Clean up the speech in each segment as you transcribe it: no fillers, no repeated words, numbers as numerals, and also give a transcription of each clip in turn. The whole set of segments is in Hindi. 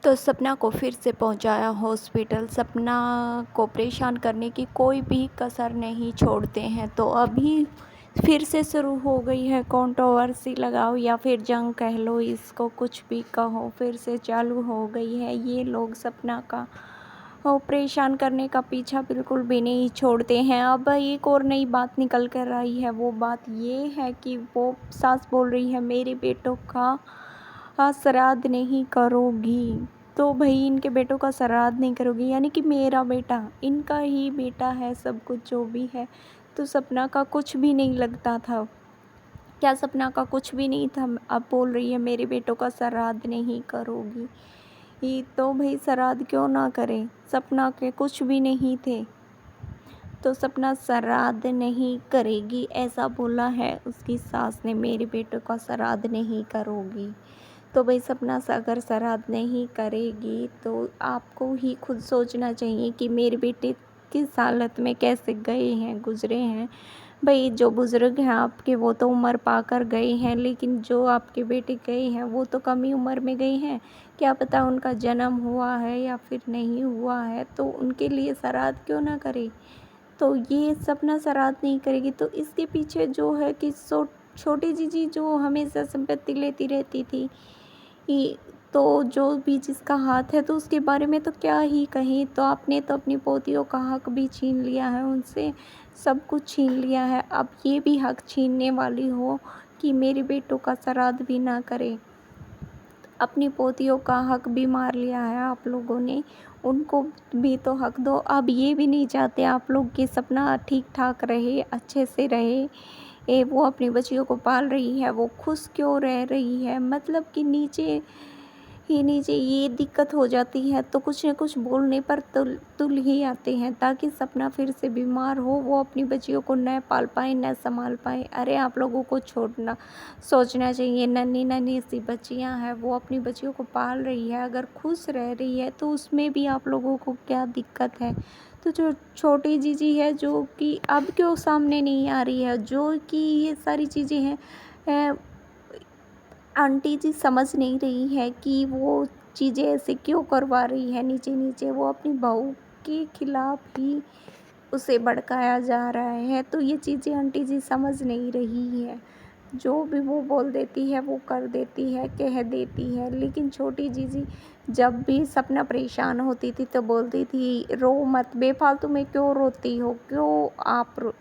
तो सपना को फिर से पहुंचाया हॉस्पिटल। सपना को परेशान करने की कोई भी कसर नहीं छोड़ते हैं। तो अभी फिर से शुरू हो गई है कंट्रोवर्सी, लगाओ या फिर जंग कह लो, इसको कुछ भी कहो, फिर से चालू हो गई है। ये लोग सपना का परेशान करने का पीछा बिल्कुल भी नहीं छोड़ते हैं। अब एक और नई बात निकल कर आई है। वो बात ये है कि वो सास बोल रही है मेरे बेटों का श्राद्ध नहीं करोगी। तो भाई इनके बेटों का श्राद्ध नहीं करोगी, यानी कि मेरा बेटा, इनका ही बेटा है सब कुछ जो भी है। तो सपना का कुछ भी नहीं लगता था क्या? सपना का कुछ भी नहीं था। अब बोल रही है मेरे बेटों का श्राद्ध नहीं करोगी। ये तो भाई श्राद्ध क्यों ना करें, सपना के कुछ भी नहीं थे। तो सपना श्राद्ध नहीं करेगी ऐसा बोला है उसकी सास ने, मेरे बेटों का श्राद्ध नहीं करोगी। तो भाई सपना अगर श्राद्ध नहीं करेगी तो आपको ही खुद सोचना चाहिए कि मेरे बेटे किस हालत में कैसे गए हैं, गुजरे हैं। भाई जो बुज़ुर्ग हैं आपके वो तो उम्र पाकर गए हैं, लेकिन जो आपके बेटे गए हैं वो तो कम ही उम्र में गए हैं। क्या पता उनका जन्म हुआ है या फिर नहीं हुआ है, तो उनके लिए श्राद्ध क्यों ना करे। तो ये सपना श्राद्ध नहीं करेगी तो इसके पीछे जो है कि छोटी जीजी जो हमेशा संपत्ति लेती रहती थी, तो जो भी जिसका हाथ है तो उसके बारे में तो क्या ही कहें। तो आपने तो अपनी पोतियों का हक भी छीन लिया है, उनसे सब कुछ छीन लिया है। अब ये भी हक छीनने वाली हो कि मेरे बेटों का श्राद्ध भी ना करे। अपनी पोतियों का हक भी मार लिया है आप लोगों ने, उनको भी तो हक दो। अब ये भी नहीं चाहते आप लोग कि सपना ठीक ठाक रहे, अच्छे से रहे। वो अपनी बच्चियों को पाल रही है, वो खुश क्यों रह रही है, मतलब कि नीचे ये दिक्कत हो जाती है तो कुछ न कुछ बोलने पर तुल ही आते हैं ताकि सपना फिर से बीमार हो, वो अपनी बच्चियों को न पाल पाए न संभाल पाए। अरे आप लोगों को छोड़ना सोचना चाहिए, नन्ही नन्ही सी बच्चियां हैं, वो अपनी बच्चियों को पाल रही है, अगर खुश रह रही है तो उसमें भी आप लोगों को क्या दिक्कत है। तो जो छोटी जीजी है जो कि अब क्यों सामने नहीं आ रही है, जो कि ये सारी चीज़ें हैं, आंटी जी समझ नहीं रही है कि वो चीज़ें ऐसे क्यों करवा रही है। नीचे नीचे वो अपनी बहू के खिलाफ ही उसे भड़काया जा रहा है। तो ये चीज़ें आंटी जी समझ नहीं रही है। जो भी वो बोल देती है वो कर देती है, कह देती है। लेकिन छोटी जीजी जब भी सपना परेशान होती थी तो बोलती थी रो मत, बेफालतू में क्यों रोती हो, क्यों आप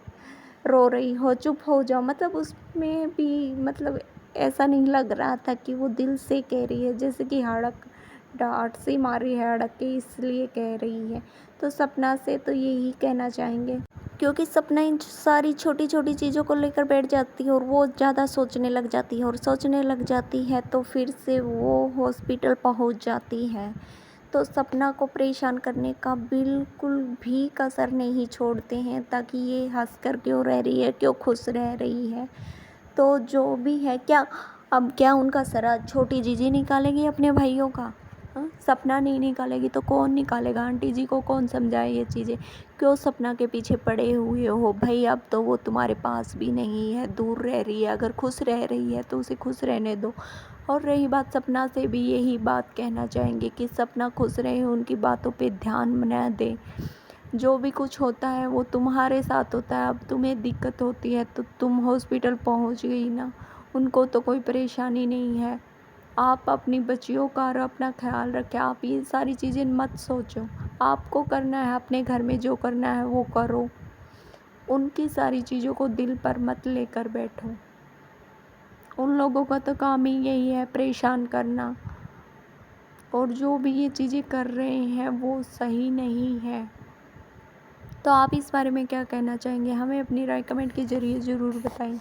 रो रही हो, चुप हो जाओ। मतलब उसमें भी मतलब ऐसा नहीं लग रहा था कि वो दिल से कह रही है, जैसे कि हड़क डाँट सी मारी है हड़क के, इसलिए कह रही है। तो सपना से तो यही कहना चाहेंगे, क्योंकि सपना इन सारी छोटी छोटी चीज़ों को लेकर बैठ जाती है और वो ज़्यादा सोचने लग जाती है, और सोचने लग जाती है तो फिर से वो हॉस्पिटल पहुंच जाती है। तो सपना को परेशान करने का बिल्कुल भी कसर नहीं छोड़ते हैं ताकि ये हंसकर क्यों रह रही है, क्यों खुश रह रही है। तो जो भी है, क्या अब क्या उनका श्राद्ध छोटी जीजी निकालेगी अपने भाइयों का? हाँ, सपना नहीं निकालेगी तो कौन निकालेगा? आंटी जी को कौन समझाए ये चीज़ें? क्यों सपना के पीछे पड़े हुए हो भाई? अब तो वो तुम्हारे पास भी नहीं है, दूर रह रही है। अगर खुश रह रही है तो उसे खुश रहने दो। और रही बात सपना से, भी यही बात कहना चाहेंगे कि सपना खुश रहे, उनकी बातों पे ध्यान न दे। जो भी कुछ होता है वो तुम्हारे साथ होता है। अब तुम्हें दिक्कत होती है तो तुम हॉस्पिटल पहुंच गई ना, उनको तो कोई परेशानी नहीं है। आप अपनी बच्चियों का और अपना ख्याल रखें। आप ये सारी चीज़ें मत सोचो, आपको करना है अपने घर में जो करना है वो करो। उनकी सारी चीज़ों को दिल पर मत लेकर बैठो। उन लोगों का तो काम ही यही है, परेशान करना। और जो भी ये चीज़ें कर रहे हैं वो सही नहीं है। तो आप इस बारे में क्या कहना चाहेंगे? हमें अपनी राय कमेंट के ज़रिए ज़रूर बताएं।